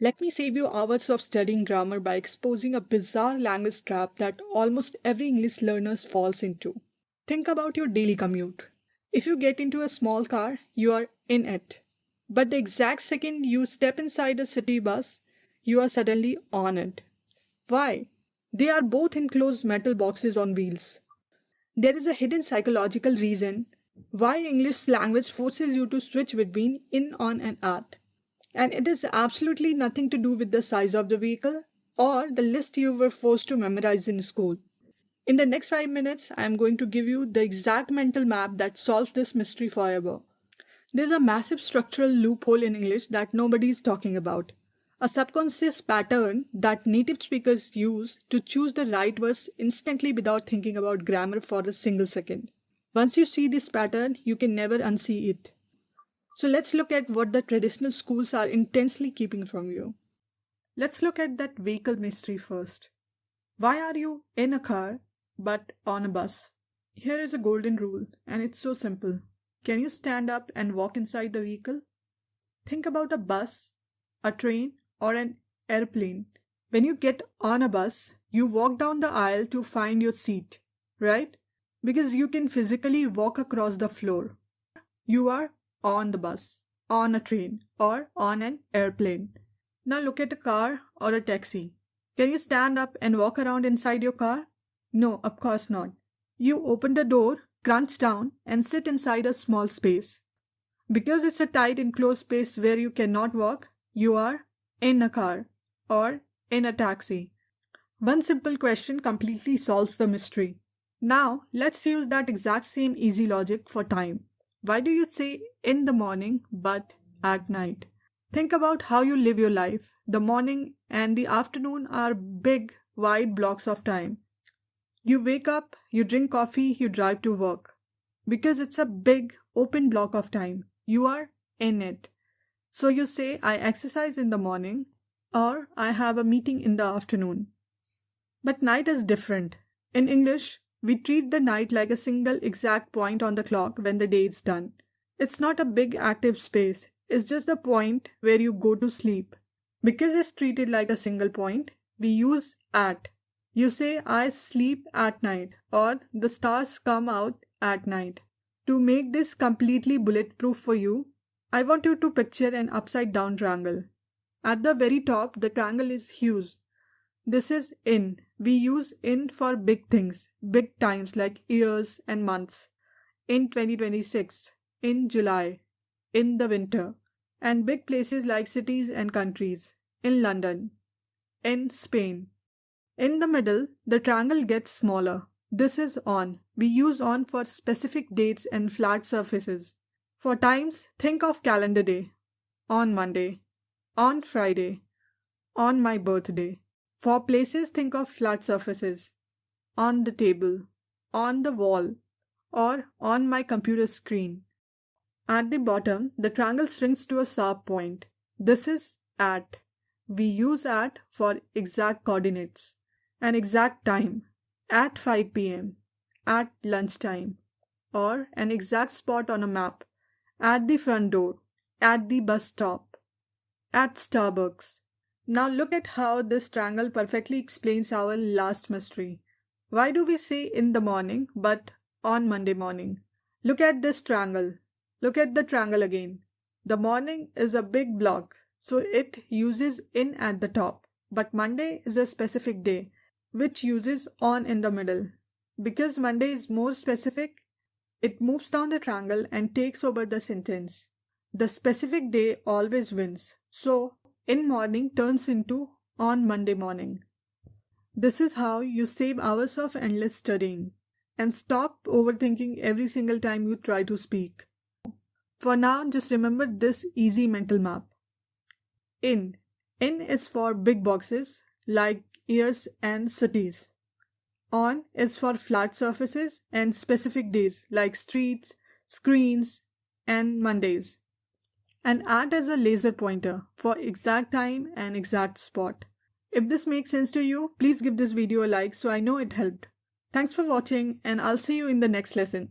Let me save you hours of studying grammar by exposing a bizarre language trap that almost every English learner falls into. Think about your daily commute. If you get into a small car, you are in it. But the exact second you step inside a city bus, you are suddenly on it. Why? They are both enclosed metal boxes on wheels. There is a hidden psychological reason why English language forces you to switch between in, on, and at. And it has absolutely nothing to do with the size of the vehicle or the list you were forced to memorize in school. In the next 5 minutes, I am going to give you the exact mental map that solves this mystery forever. There's a massive structural loophole in English that nobody is talking about. A subconscious pattern that native speakers use to choose the right words instantly without thinking about grammar for a single second. Once you see this pattern, you can never unsee it. So let's look at what the traditional schools are intensely keeping from you. Let's look at that vehicle mystery first. Why are you in a car but on a bus? Here is a golden rule, and it's so simple. Can you stand up and walk inside the vehicle? Think about a bus, a train, or an airplane. When you get on a bus, you walk down the aisle to find your seat, right? Because you can physically walk across the floor. You are on the bus, on a train, or on an airplane. Now look at a car or a taxi. Can you stand up and walk around inside your car? No, of course not. You open the door, crunch down, and sit inside a small space. Because it's a tight enclosed space where you cannot walk, you are in a car or in a taxi. One simple question completely solves the mystery. Now, let's use that exact same easy logic for time. Why do you say in the morning but at night? Think about how you live your life. The morning and the afternoon are big, wide blocks of time. You wake up, you drink coffee, you drive to work. Because it's a big, open block of time. You are in it. So you say, I exercise in the morning or I have a meeting in the afternoon. But night is different. In English, we treat the night like a single exact point on the clock when the day is done. It's not a big active space. It's just the point where you go to sleep. Because it's treated like a single point, we use at. You say, I sleep at night or the stars come out at night. To make this completely bulletproof for you, I want you to picture an upside down triangle. At the very top, the triangle is huge. This is in. We use in for big things, big times like years and months. In 2026, in July, in the winter, and big places like cities and countries, in London, in Spain. In the middle, the triangle gets smaller. This is on. We use on for specific dates and flat surfaces. For times, think of calendar day, on Monday, on Friday, on my birthday. For places, think of flat surfaces, on the table, on the wall, or on my computer screen. At the bottom, the triangle shrinks to a sharp point. This is at. We use at for exact coordinates, an exact time, at 5 p.m., at lunchtime, or an exact spot on a map, at the front door, at the bus stop, at Starbucks. Now look at how this triangle perfectly explains our last mystery. Why do we say in the morning but on Monday morning? Look at this triangle. Look at the triangle again. The morning is a big block, so it uses in at the top. But Monday is a specific day, which uses on in the middle. Because Monday is more specific, it moves down the triangle and takes over the sentence. The specific day always wins. So, in morning turns into on Monday morning. This is how you save hours of endless studying and stop overthinking every single time you try to speak. For now, just remember this easy mental map. In. In is for big boxes like years and cities. On is for flat surfaces and specific days like streets, screens, and Mondays. And at is a laser pointer for exact time and exact spot. If this makes sense to you, please give this video a like so I know it helped. Thanks for watching and I'll see you in the next lesson.